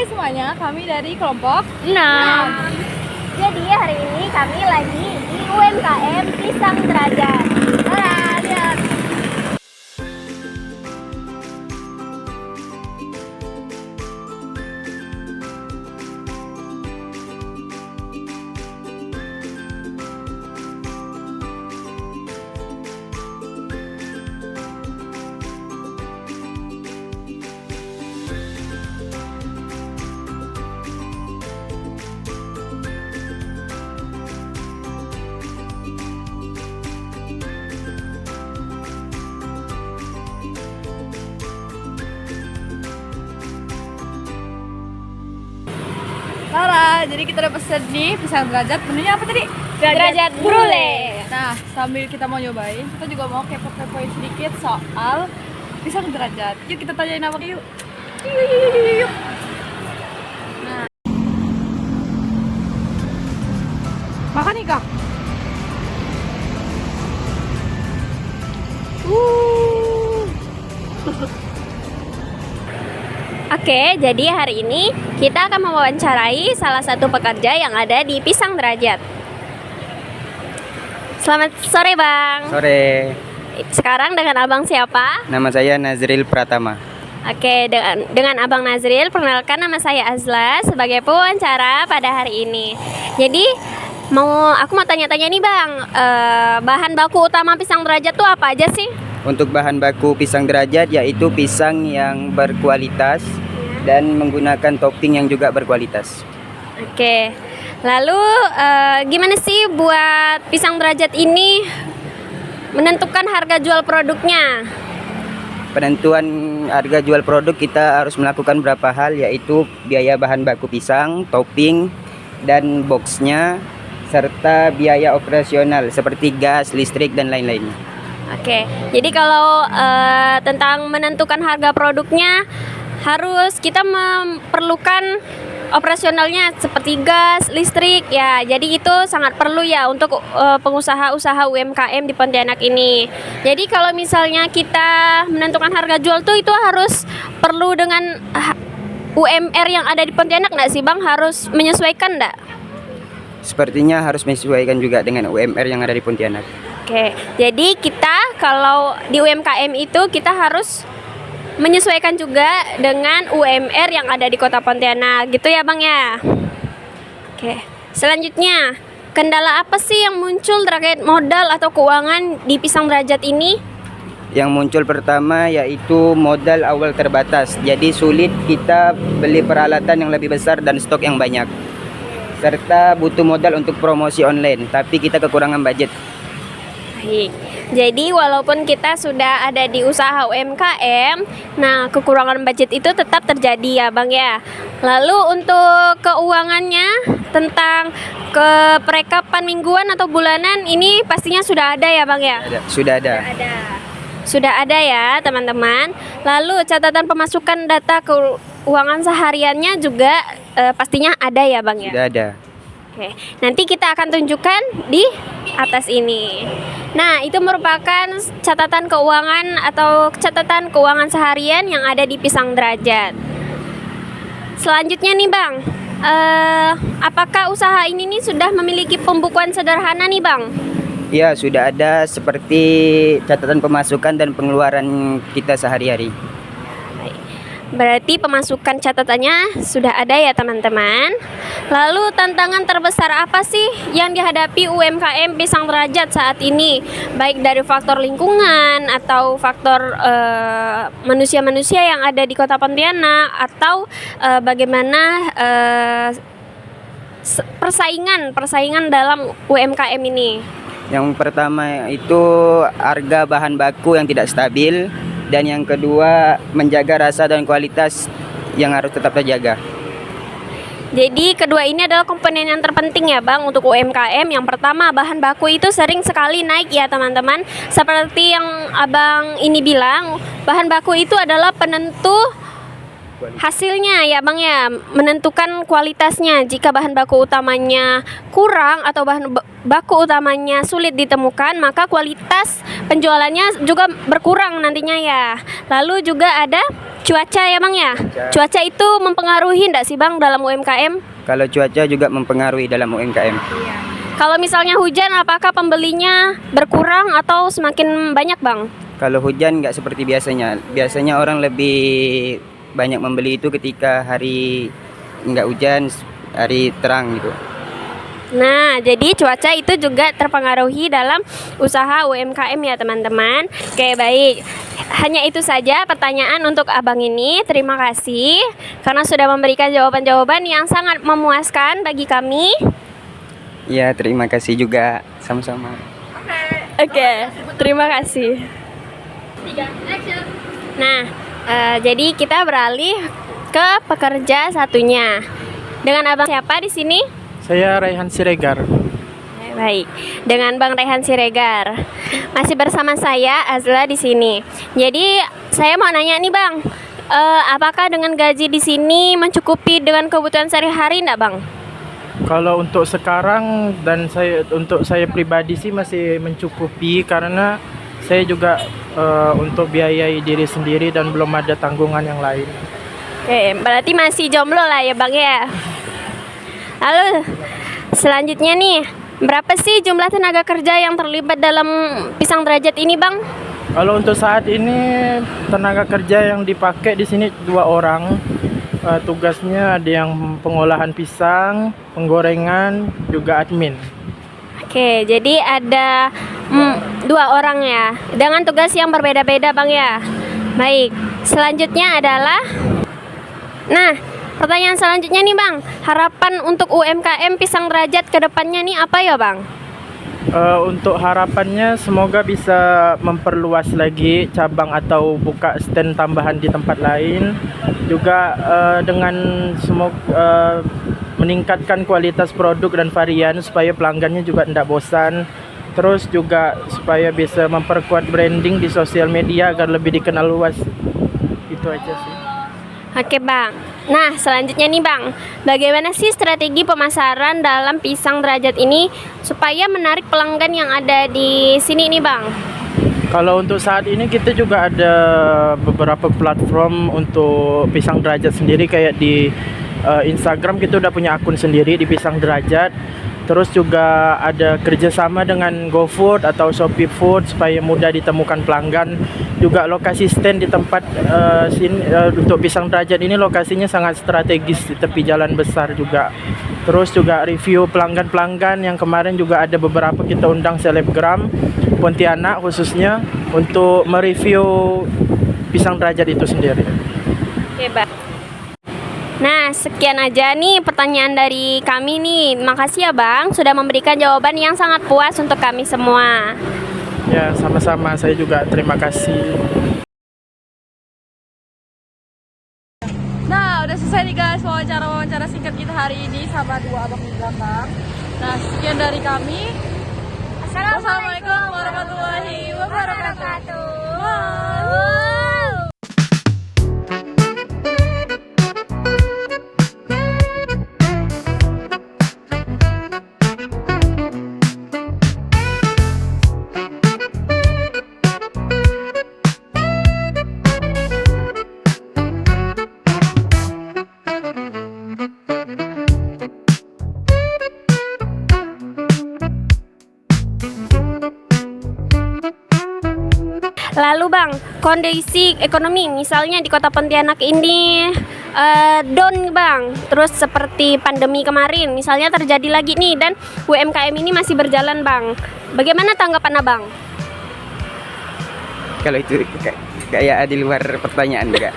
semuanya, kami dari kelompok 6. Jadi hari ini kami lagi di UMKM Pisang Derajat. Lihat. Lara. Jadi kita udah pesen nih pisang derajat. Menunya apa tadi? Derajat brulee. Nah, sambil kita mau nyobain, kita juga mau kepo-kepoin sedikit soal pisang derajat. Yuk kita tanyain apa yuk. Yuk. Nah. Makan nih, Kak. Oke, jadi hari ini kita akan mewawancarai salah satu pekerja yang ada di Pisang Derajat. Selamat sore, Bang. Sore, Sekarang dengan Abang siapa? nama saya Nazril Pratama. Oke, dengan Abang Nazril, perkenalkan nama saya Azla sebagai pewawancara pada hari ini. Jadi, aku mau tanya-tanya nih, Bang. Bahan baku utama Pisang Derajat tuh apa aja sih? Untuk bahan baku pisang derajat yaitu pisang yang berkualitas dan menggunakan topping yang juga berkualitas. Oke. Lalu gimana sih buat Pisang Derajat ini menentukan harga jual produknya? Penentuan harga jual produk kita harus melakukan beberapa hal yaitu biaya bahan baku pisang, topping, dan boxnya, serta biaya operasional seperti gas, listrik, dan lain-lainnya. Oke. Jadi kalau tentang menentukan harga produknya harus kita memerlukan operasionalnya seperti gas, listrik ya. Jadi itu sangat perlu ya untuk pengusaha-usaha UMKM di Pontianak ini. Jadi kalau misalnya kita menentukan harga jual tuh itu harus perlu dengan UMR yang ada di Pontianak nggak sih, Bang? Harus menyesuaikan nggak? Sepertinya harus menyesuaikan juga dengan UMR yang ada di Pontianak. Oke, jadi kita kalau di UMKM itu kita harus menyesuaikan juga dengan UMR yang ada di Kota Pontianak, gitu ya, Bang ya. Oke, selanjutnya kendala apa sih yang muncul terkait modal atau keuangan di Pisang Derajat ini? Yang muncul pertama yaitu modal awal terbatas. Jadi sulit kita beli peralatan yang lebih besar dan stok yang banyak. Serta butuh modal untuk promosi online, tapi kita kekurangan budget. Baik. Jadi walaupun kita sudah ada di usaha UMKM, nah kekurangan budget itu tetap terjadi ya, Bang ya. Lalu untuk keuangannya tentang ke perekapan mingguan atau bulanan ini pastinya sudah ada ya, Bang ya? Sudah ada. Sudah ada ya, teman-teman. Lalu catatan pemasukan data keuangan sehariannya juga pastinya ada ya, Bang ya? Sudah ada. Oke, nanti kita akan tunjukkan di atas ini. Nah, itu merupakan catatan keuangan atau catatan keuangan seharian yang ada di Pisang Derajat. Selanjutnya nih, Bang, apakah usaha ini nih sudah memiliki pembukuan sederhana nih, Bang? Ya, sudah ada seperti catatan pemasukan dan pengeluaran kita sehari-hari. Berarti pemasukan catatannya sudah ada ya, teman-teman. Lalu tantangan terbesar apa sih yang dihadapi UMKM Pisang Derajat saat ini? Baik dari faktor lingkungan atau faktor manusia-manusia yang ada di Kota Pontianak, atau bagaimana persaingan dalam UMKM ini? Yang pertama itu harga bahan baku yang tidak stabil, dan yang kedua menjaga rasa dan kualitas yang harus tetap terjaga. Jadi kedua ini adalah komponen yang terpenting ya, Bang, untuk UMKM. Yang pertama, bahan baku itu sering sekali naik ya, teman-teman. Seperti yang Abang ini bilang, bahan baku itu adalah penentu hasilnya ya, Bang ya, menentukan kualitasnya. Jika bahan baku utamanya kurang atau bahan baku utamanya sulit ditemukan, maka kualitas penjualannya juga berkurang nantinya ya. Lalu juga ada Cuaca ya Bang ya? Cuaca itu mempengaruhi enggak sih Bang dalam UMKM? Kalau cuaca juga mempengaruhi dalam UMKM. Kalau misalnya hujan, apakah pembelinya berkurang atau semakin banyak Bang? Kalau hujan nggak seperti biasanya. Biasanya orang lebih banyak membeli itu ketika hari nggak hujan, hari terang gitu. Nah, jadi cuaca itu juga terpengaruhi dalam usaha UMKM ya teman-teman. Oke, baik. Hanya itu saja pertanyaan untuk Abang ini. Terima kasih karena sudah memberikan jawaban-jawaban yang sangat memuaskan bagi kami. Ya, terima kasih juga. Sama-sama. Oke, terima kasih. Nah, jadi kita beralih ke pekerja satunya. Dengan Abang siapa di sini? Saya Raihan Siregar. Baik, dengan Bang Rehan Siregar. Masih bersama saya Azla di sini. Jadi saya mau nanya nih Bang, apakah dengan gaji di sini mencukupi dengan kebutuhan sehari-hari enggak Bang? Kalau untuk sekarang dan untuk saya pribadi sih masih mencukupi karena saya juga untuk biayai diri sendiri dan belum ada tanggungan yang lain. Oke, berarti masih jomblo lah ya Bang ya. Lalu selanjutnya nih, berapa sih jumlah tenaga kerja yang terlibat dalam Pisang Derajat ini Bang? Kalau untuk saat ini tenaga kerja yang dipakai di sini 2 orang. Tugasnya ada yang pengolahan pisang, penggorengan, juga admin. Oke, jadi ada 2 orang ya, dengan tugas yang berbeda-beda Bang ya. Baik, selanjutnya adalah, nah pertanyaan selanjutnya nih Bang, harapan untuk UMKM Pisang Derajat ke depannya nih apa ya Bang? Untuk harapannya semoga bisa memperluas lagi cabang atau buka stand tambahan di tempat lain. Juga dengan meningkatkan kualitas produk dan varian supaya pelanggannya juga tidak bosan. Terus juga supaya bisa memperkuat branding di sosial media agar lebih dikenal luas. Itu aja sih. Oke Bang. Nah selanjutnya nih Bang, bagaimana sih strategi pemasaran dalam Pisang Derajat ini supaya menarik pelanggan yang ada di sini nih Bang? Kalau untuk saat ini kita juga ada beberapa platform untuk Pisang Derajat sendiri, kayak di Instagram kita udah punya akun sendiri di Pisang Derajat. Terus juga ada kerjasama dengan GoFood atau Shopee Food supaya mudah ditemukan pelanggan. Juga lokasi stand di tempat untuk Pisang Derajat ini lokasinya sangat strategis di tepi jalan besar juga. Terus juga review pelanggan-pelanggan yang kemarin juga ada beberapa kita undang selebgram Pontianak khususnya untuk mereview Pisang Derajat itu sendiri. Oke Bang. Nah, sekian aja nih pertanyaan dari kami nih. Makasih ya Bang, sudah memberikan jawaban yang sangat puas untuk kami semua. Ya, sama-sama. Saya juga terima kasih. Nah, udah selesai nih guys wawancara singkat kita hari ini sama 2 abang di belakang. Nah, sekian dari kami. Assalamualaikum warahmatullahi wabarakatuh. Wow. Lalu Bang, kondisi ekonomi misalnya di Kota Pontianak ini down Bang. Terus seperti pandemi kemarin misalnya terjadi lagi nih dan UMKM ini masih berjalan Bang. Bagaimana tanggapan Abang? Kalau itu kayak di luar pertanyaan juga.